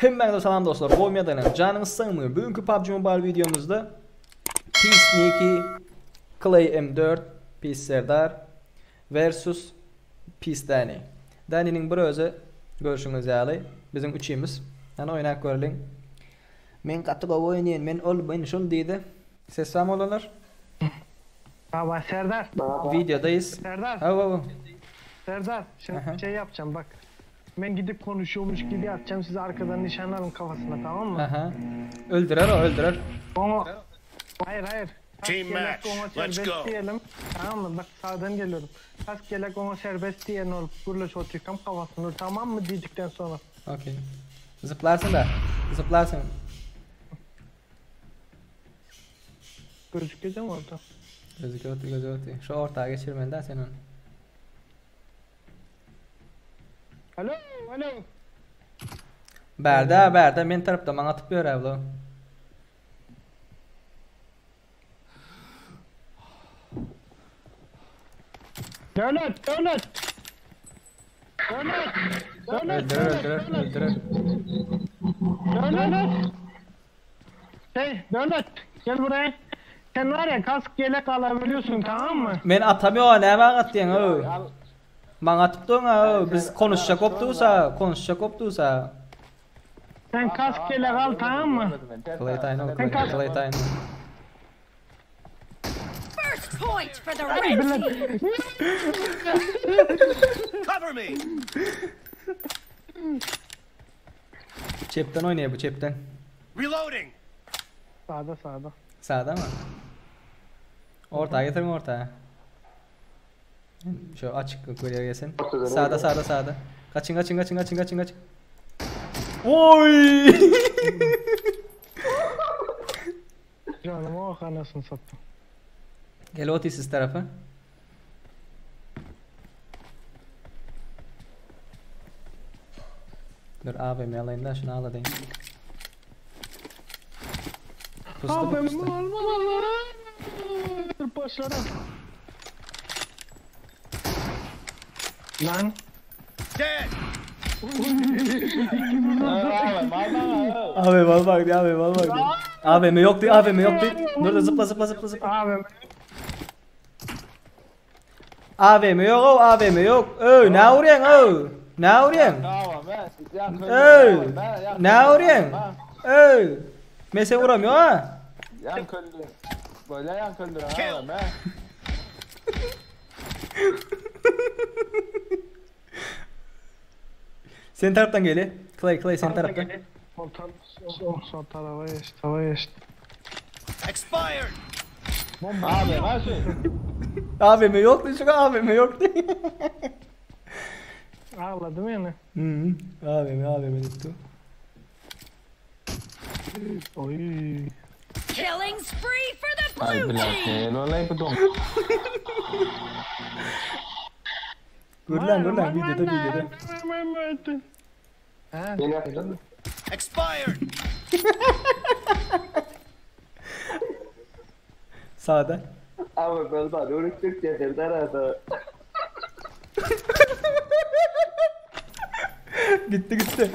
Hemmeňize salam dostlar. Goýmadan janyňyz sığmyr. Bugünkü PUBG Mobile videomuzda Peace Clay M4 Peace Serdar versus Peace Danny. Danny'nin bir özü görüşüňiz ýaly. Bizim üçimiz. Ýani oýnak göreliň. Men gaty gowy oýnaýan, men olmaýyn şol diýdi. Sesam olanlar. Baba Serdar. Videodayız. Serdar. Serdar, şimdi şey yapacağım bak. Ben gidip konuşuyormuş gibi yapacağım. Siz arkadan nişanlarım kafasına, tamam mı? Aha. Öldürer o, öldürer. Hayır. Team match, let's go. Diyelim. Tamam mı? Bak sağdan geliyorum. Kas gelek ona serbest diyen olup burlaş oturkam kafasını, tamam mı dedikten sonra. Okey. Zıplarsın da. Zıplarsın. Gözükeceğim orada. Gözüküyor. Şu ortağa geçirmenden sen onu. Alo. Berda, men tarapda maňa atyp ber abla. Dönüt. Öldürer. Dönüt. Gel buraya. Sen var ya kask yelek alabiliyorsun, tamam mı? Men atamıyor, ne maňa atdyň o? Maňa atyp durma, biz konuşjak opdusa. Sen kask yelek al, tamam mı? Playtime. First point for the red team. Cover me! Çepten oynaya bu çepten. Reloading! Sağda. Sağda mı? Ortağa getirin ortağa. Şu açık koyuya gelsin. Sağda. Kaçın. Oy! Canım o anasını sattım. Gel Otis tarafa. Dur AVM alayım da şunu alayım. Pustu. Başladım. Lan. Dead! Abi val bak. AVM yok değil. Dur da zıpla. Abi. AVM yok. Ne vuruyorsun? Ne vuruyorsun? Mese vuramıyor ha. Böyle yan köldür ha be. Sen taraftan geli. Clay sen taraftan. Sol tarafa geçti. Expired! Abi nasıl? AVM yok değil. AVM yok değil. Ağladım yani. AVM tuttu. Oy. Killing spree for the Ay blue team. bilal lo lay pedong. Gurlan videoda. Ha. Expired! Sağda. Abi ben daha doğru Türkçe derler ada. Gitti.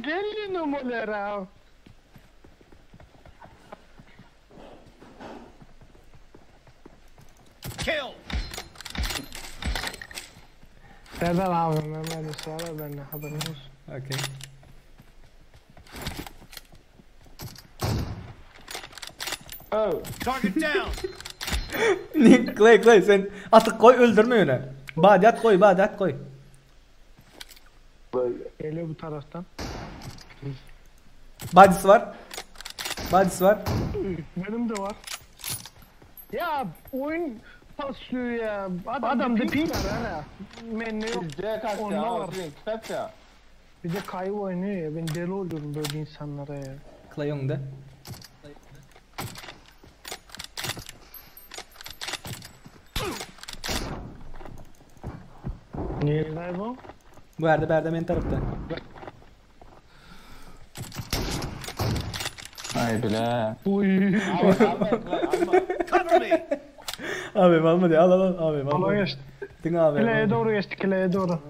Geldi numara. Kill! Serdar abi beni sonra benimle haberin olsun. Okay. Oh. Target down! Clay sen atık koy öldürme onu. Badet koy. Geliyor bu taraftan. Badisi var. Benim de var. Ya oyun paslıyor ya. Adamda pil var hala. Men yok. Bizde kaç Onda ya? var. Kaç ya? Bir de kayıp oynuyor ya. Ben deli oluyorum böyle insanlara ya. Clay önde. Nerede bu? Bu Berda men tarafta. Ay bile. Uy. Cover me. Abi alma diye al abi Kolay alma. geçti. Dın abi. Kileye doğru geçti, kileye doğru.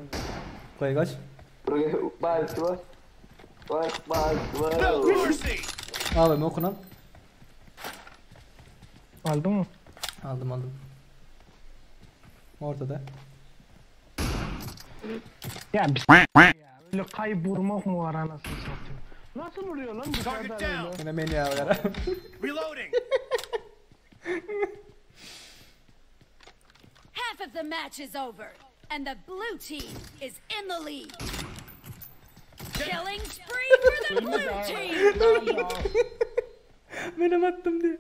Koy kaç. Bak. No mercy. Abi okunan. Aldın mı? Aldım. Ortada. Ya ya öyle kayıp vurmak mı var anasını satayım? Nasıl vuruyor lan bu Target kadar öyle? down. Yine beni ya ver. Reloading. Half of the match is over, and the blue team is in the lead. Killing spree for the blue team. Benim attım diye.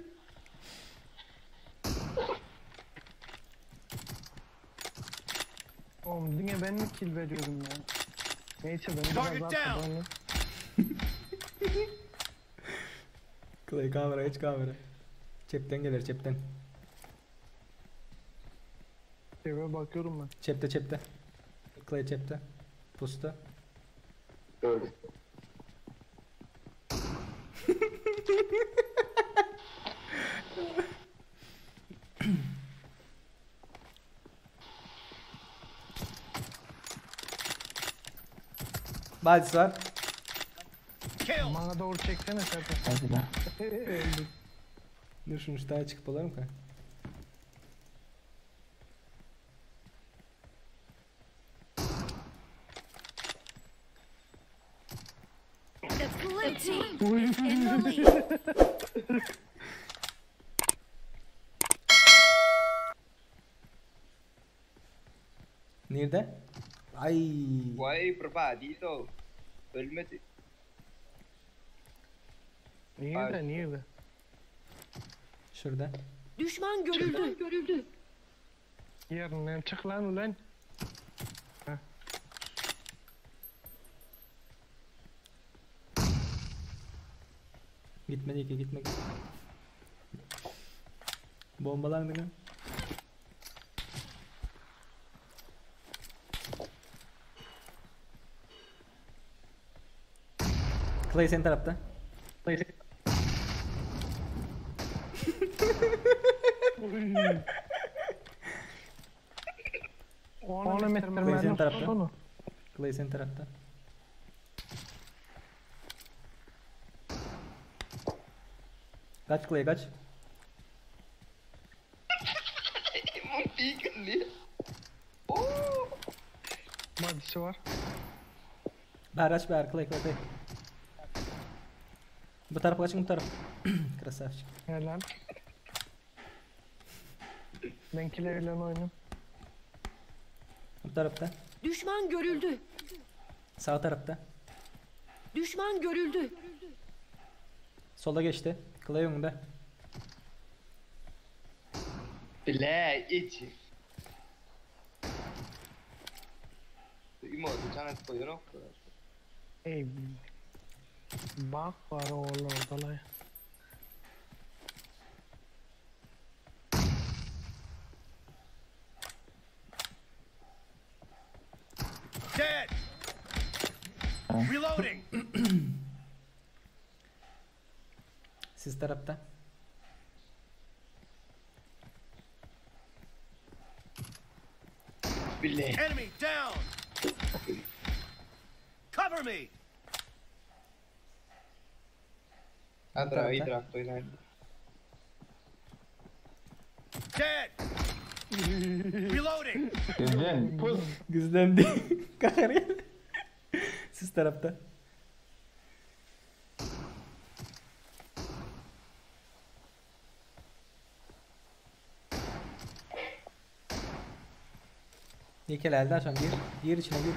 Oğlum yine ben mi kill veriyorum ya? Neyse ben biraz Target arkadan down. ya. Clay kamera hiç kamera. Cepten gelir cepten. Eve bakıyorum ben. Cepte. Clay cepte. Pusta. Gördüm. Badis var. Kill. Bana doğru çeksene Serkan. Hadi lan. Öldük. Dur şunu şu daha çıkıp alalım ka. The blue team is in the lead. Nerede? Ay. Vay Prabhadito. Ölmedi. Nerede? Şurada. Düşman görüldü. Yerinden çık lan ulan. Gitmedi ki gitme. Bombalandı lan. Clay senin tarafta. Onu metre Senin mermi tarafta. onu. Clay senin tarafta. Kaç Clay kaç. Madisi var. Bahar aç Bahar Clay. Bu tarafa kaçın bu tarafa. Krasavçık. Helal. Ben kileyle oynuyorum. Bu tarafta. Düşman görüldü. Sağ tarafta. Düşman görüldü. Sola geçti. Clay önünde. Bile içi. Imoto sana koyuyor. Ey. Bak var oğlum orada lan. Dead. Reloading. Siz tarafta. Bile. Enemy down. Cover me. Adra idrak oynayın. Dead. Reloading. Güzel. Pus. Gizlendi. Kakar ya. Siz tarafta. Nikel elden sonra gir içine gir.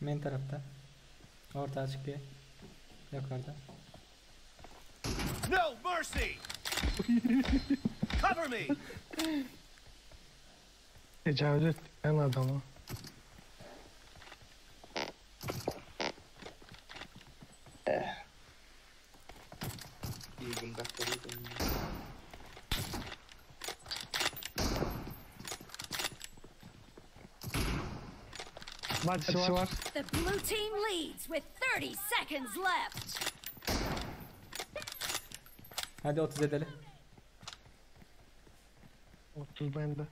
Men tarafta. Orta açık bir. Yukarıda. No mercy. Cover me. Tecavüz ettiğin adamı. İyi bunda koydum. Badisi var. The blue team leads with 30 seconds left. Hadi 30 edelim. 30 bende.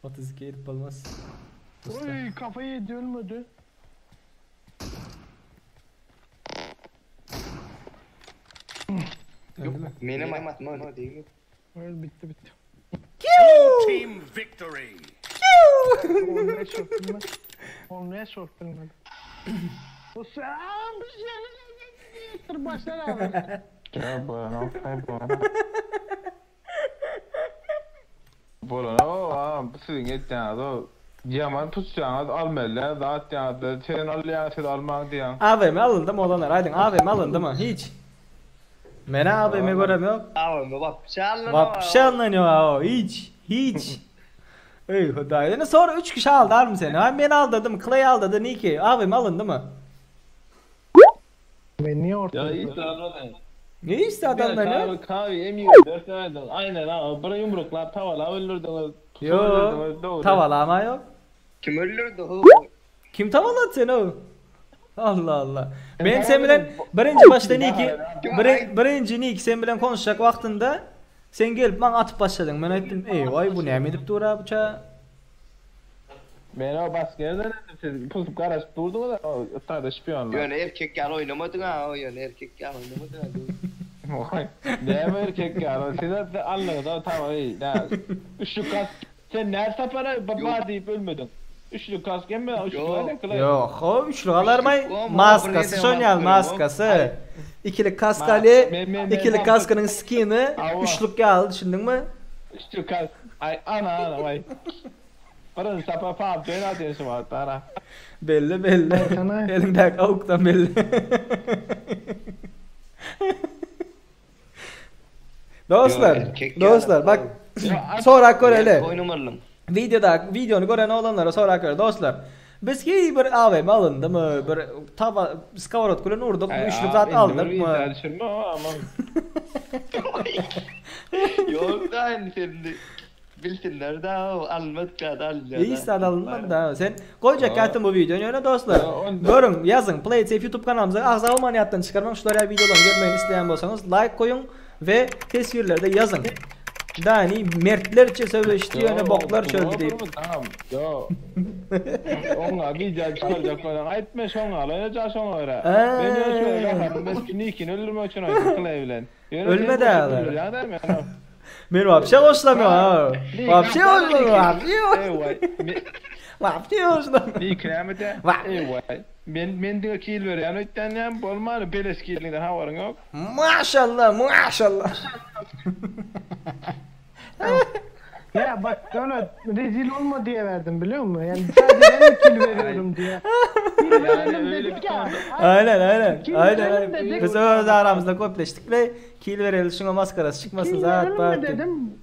Otuz iki edip olmaz. Oy kafayı yedi ölmedi. Öldü mü? Benim atma o değil. Öl bitti. Team victory. Olmaya soktum ben. Olmaya soktum ben. O sen bir şey başlar abi. Ya bueno, bueno. Bueno, sizin ettiğiniz Yaman tutacağınız almalı. Zaten senin alacağın alman diyen. AVM alındı mı olanlar? Aydın AVM alındı mı? Hiç. Mene AVM göremiyor. Ama bak şallan. Vapşe anlanıyor ha hiç. Hiç. Ey hudayını sonra 3 kişi aldı mı seni? Ha beni aldadım, Clay aldadı, Niki. AVM alındı mı? Ben niye ortaya? Ya hiç anlamadım. Ne işte adamlar ya? Kahve emiyor. 4 verdin. Aynen ha. Bana yumruklar tavala öldürdünüz. Yo, tavalama yok. Kim öldürdü o? Kim tavaladı seni o? Allah Allah. Ben sen bilen birinci başta Niki, birinci Niki sen bilen konuşacak vaktinde sen gelip bana atıp başladın. Ben ettim, ey vay bu ne edip dur bıçağı. Ben o baskerden dedim siz pusup karışıp durdunuz da o ıttada şpiyonlar. Yani erkek gel oynamadın ha o yani erkek gel oynamadın ha. Vay. Ne erkek ya? Siz de anladınız o tamam iyi. Üçlü kas. Sen ne sapara baba deyip ölmedin. Üçlü kas gelme üçlü ne kılay. Yok o üçlü alarmay maskası şonyal maskası. İkili kaskali, ikili kaskının skin'i üçlük geldi düşündün mü? Üçlü kas. Ay ana vay. Paranın sapa pap döner diyorsun var tara. Belli belli. Elindeki avuktan belli. Dostlar bak sonra göreli. Videonu gören olanlara sonra göre dostlar. Biz ki bir AVM alındı mı? Bir tava skavarot kulun vurduk, üçlü zat aldık mı? Yok da aynı şimdi. Bilsinler de o almadı kadar alacağız. İyi işte alınmadı da. Sen koyacak kattın bu videonu öyle dostlar. Görün yazın Play Safe YouTube kanalımıza Ağza Almanya'dan çıkarmak şuraya videolarını görmeyi isteyen olsanız like koyun ve tesvirlerde yazın. Dani mertlerçe söyleşti yani boklar çöldü deyip. Tamam. Yo. Ona video çıkaracak falan. Aytma şona alacak şona öyle. Ben şöyle bakarım. Ben Nick'in öldürme için oynadım Clay'len. Ölmedi hala. Ben vapşe hoşlamıyor ha. Vapşe hoşlamıyor. Vapşe hoşlamıyor. İyi kıyamete. Vay. Ben de kill veriyorum. Ötten yan bolmalı beleş kill'den havarın yok. Maşallah maşallah. Ya bak ona rezil olma diye verdim biliyor musun? Yani sadece ben kill veriyorum diye. Yani öyle bir tane. Aynen. Biz öyle aramızda kopleştik ve kill verelim şuna maskarası çıkmasın zaten. Dedim.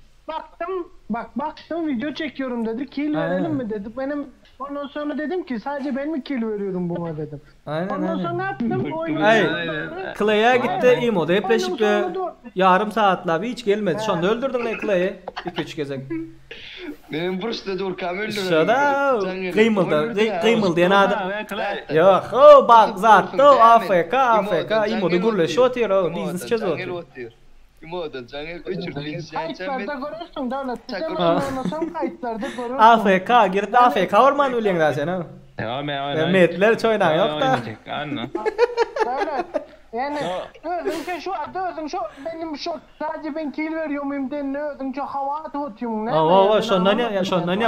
Baktım video çekiyorum dedi. Kill verelim mi dedi. Ondan sonra dedim ki sadece ben mi kill veriyorum buna dedim. Ondan sonra yaptım oyunu. Clay'a gitti imoda hepleşip yarım saatler hiç gelmedi. Şu anda öldürdüm lan Clay'i 2-3 gezek. Benim burçta Durkam öldürdüm. Şurada kıymıldı yani adam. Yok o bak zaten AFK imoda gurleşi atıyor o biznes çözü atıyor. Imoda Caner uçurdu. Kayıtlarda görürsün devlet. Sen anlasam kayıtlarda görürsün. AFK girdi AFK orman ölen daha sen ha. Aynen. Metler çoynan yok da. Devlet. Yani özüm şu benim şu sadece ben kill veriyor muyum de ne özüm şu hava atıyorum ne? Oo şundan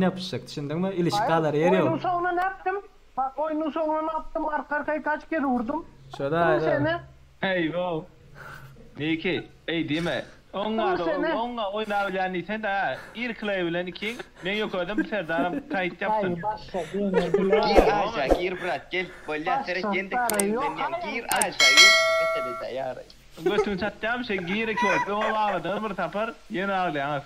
yapışacak. Şimdi mi ilişkiler yeri yok. Oyunun sonuna ne yaptım? Bak oyunun sonuna ne yaptım? Arka kaç kere vurdum? Şurada. Hey wow. Niki, ey değil mi? Onunla oynayabilen sen de irkleyebilen ikin. Ben yok oldum Serdar'ım kayıt yaptım. Hayır başla. Gir aşağı gir bırak gel. Bolya sere kendi klayımdan gir aşağı gir. Mesela da yarayı. Götün satacağım şey giyerek yok. O ağladı bir tapar yeni ağlayan.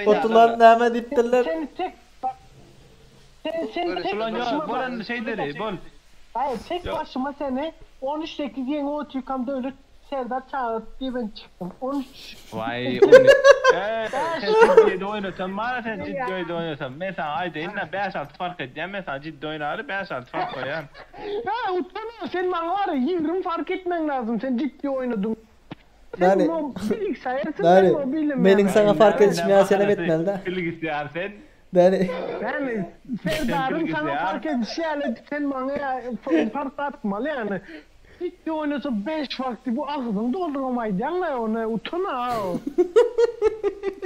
Otulan name diptiler. Sen tek bak. Sen tek başıma. Buranın şeyleri bol. Hayır tek başıma seni 13'teki yeni o tüykamda ölür Serdar çağırdı diye ben çıktım. 13. Vay onu. Sen ciddi oynasan bana sen ciddi oynasan. Mesela ayda yine 5 alt fark edeceğim. Mesela ciddi oynarı 5 alt fark koyan. Ya utanma sen bana var ya 20 fark etmen lazım. Sen ciddi oynadın. Yani bilgisayarısın yani ben mobilim benim ya. sana fark edişmeye selam etmel de. Bilgisayar sen. Yani Yani Serdar'ın sana fark edişi yani sen bana ya fark atmalı yani. Ciddi oynasa 5 vakti bu aklını dolduramaydı ya ona utana ha.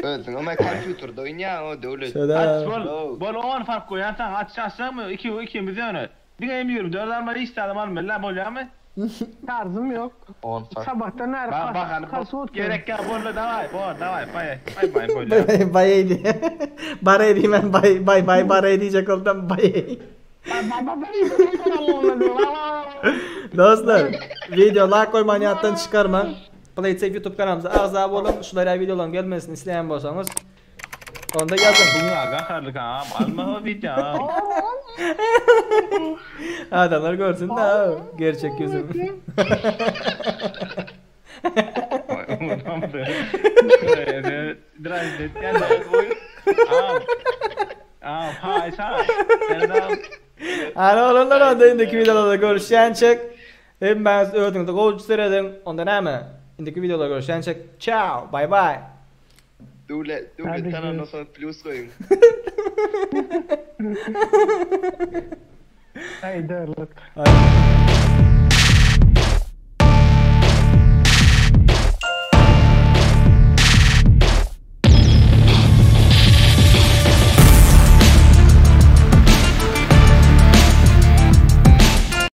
Özün ama kompüterde oynayan o devlet. Aç bol 10 fark koyarsan açarsan mı 2 öne. Dine emiyorum 4 arma istedim alma la bolya mı? Tarzım yok. 10 fark. Sabahtan her Bak gerek ya bolla davay bay bolya. bayaydı. Baraydı ben bay diyecek oldum bay. Dostlar video like koymayı hayattan çıkarma. PlaySafe YouTube kanalımıza azab olun. Şulara videoların gelmesini isteyen bolsanız onda yazın. Bunu agakarlık ha. Alma o video. Adamlar görsün de gerçek yüzümü. Hani olanlar onda indiki videolarda görüşençek. Hem ben öğretmenimde golcü seyredin. Onda ne mi? İndiki videolarda görüşençek. Ciao. Bye bye. Du sana noch so ein Plus koyun. Haydi. Hadi.